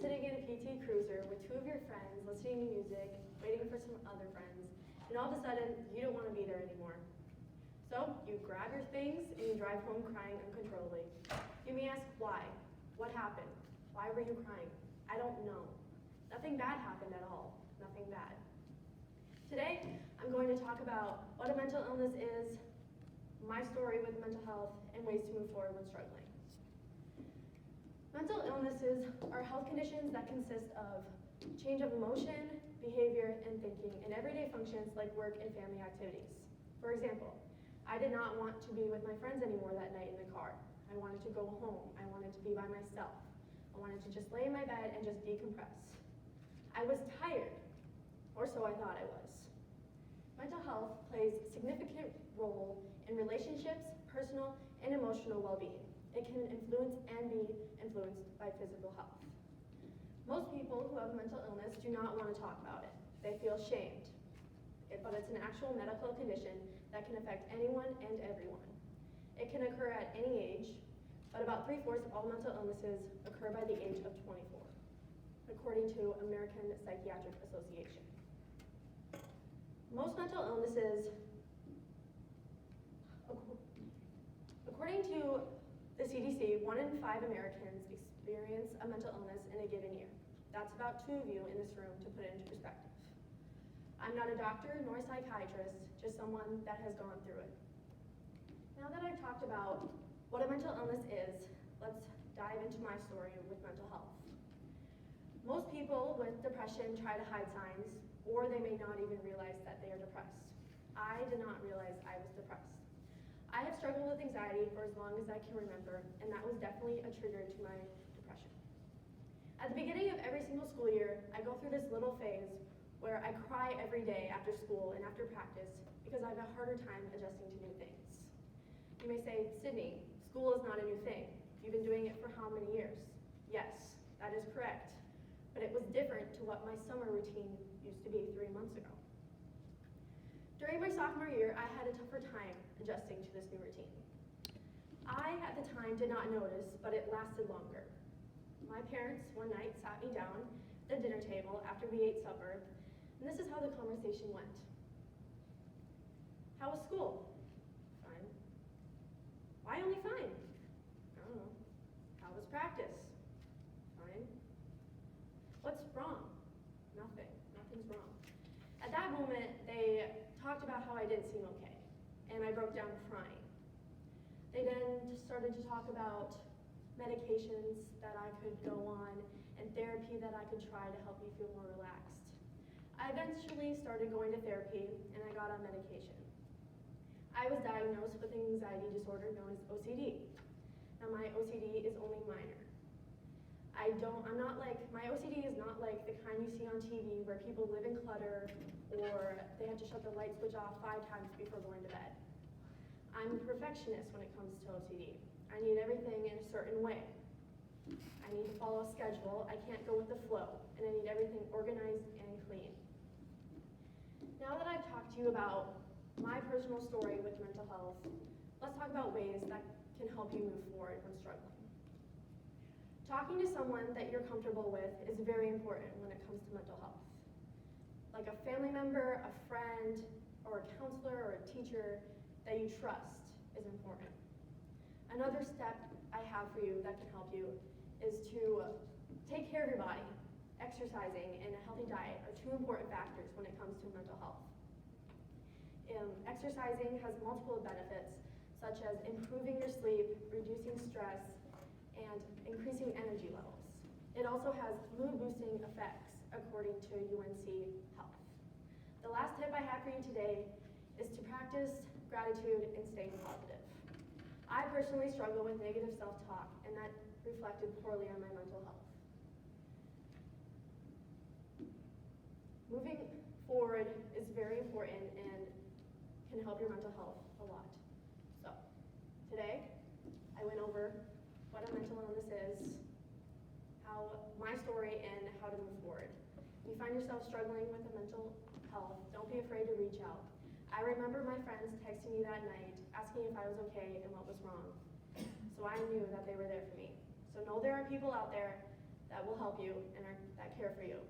sitting in a PT Cruiser with two of your friends, listening to music, waiting for some other friends, and all of a sudden, you don't want to be there anymore. So you grab your things and you drive home crying uncontrollably. You may ask why? What happened? Why were you crying? I don't know. Nothing bad happened at all. Nothing bad. Today, I'm going to talk about what a mental illness is, my story with mental health, and ways to move forward when struggling. Mental illnesses are health conditions that consist of change of emotion, behavior, and thinking in everyday functions like work and family activities. For example, I did not want to be with my friends anymore that night in the car. I wanted to go home. I wanted to be by myself. I wanted to just lay in my bed and just decompress. I was tired, or so I thought I was. Mental health plays a significant role in relationships, personal, and emotional well-being. It can influence and be influenced by physical health. Most people who have mental illness do not want to talk about it. They feel shamed. But it's an actual medical condition that can affect anyone and everyone. It can occur at any age, but about 3/4 of all mental illnesses occur by the age of 24, according to American Psychiatric Association. Most mental illnesses, according to the CDC, 1 in 5 Americans experience a mental illness in a given year. That's about 2 of you in this room, to put it into perspective. I'm not a doctor nor a psychiatrist, just someone that has gone through it. Now that I've talked about what a mental illness is, let's dive into my story with mental health. Most people with depression try to hide signs, or they may not even realize that they are depressed. I did not realize I was depressed. I have struggled with anxiety for as long as I can remember, and that was definitely a trigger to my depression. At the beginning of every single school year, I go through this little phase where I cry every day after school and after practice because I have a harder time adjusting to new things. You may say, Sydney, school is not a new thing. You've been doing it for how many years? Yes, that is correct. But it was different to what my summer routine used to be 3 months ago. During my sophomore year, I had a tougher time adjusting to this new routine. I, at the time, did not notice, but it lasted longer. My parents, one night, sat me down at the dinner table after we ate supper, and this is how the conversation went. How was school? Fine. Why only fine? I don't know. How was practice? Fine. What's wrong? Nothing. Nothing's wrong. At that moment, they talked about how I didn't seem okay, and I broke down crying. They then just started to talk about medications that I could go on and therapy that I could try to help me feel more relaxed. I eventually started going to therapy, and I got on medication. I was diagnosed with an anxiety disorder known as OCD. Now, my OCD is only minor. My OCD is not like the kind you see on TV where people live in clutter or they have to shut the light switch off 5 times before going to bed. I'm a perfectionist when it comes to OCD. I need everything in a certain way. I need to follow a schedule. I can't go with the flow, and I need everything organized and clean. Now that I've talked to you about my personal story with mental health, let's talk about ways that can help you move forward when struggling. Talking to someone that you're comfortable with is very important when it comes to mental health. Like a family member, a friend, or a counselor or a teacher that you trust is important. Another step I have for you that can help you is to take care of your body. Exercising and a healthy diet are 2 important factors when it comes to mental health. Exercising has multiple benefits, such as improving your sleep, reducing stress, and increasing energy levels. It also has mood-boosting effects, according to UNC Health. The last tip I have for you today is to practice gratitude and staying positive. I personally struggle with negative self-talk, and that reflected poorly on my mental health. Moving forward is very important and can help your mental health a lot. So, today, I went over what a mental illness is, my story, and how to move forward. If you find yourself struggling with a mental health, don't be afraid to reach out. I remember my friends texting me that night, asking if I was okay and what was wrong. So I knew that they were there for me. So know there are people out there that will help you and that care for you.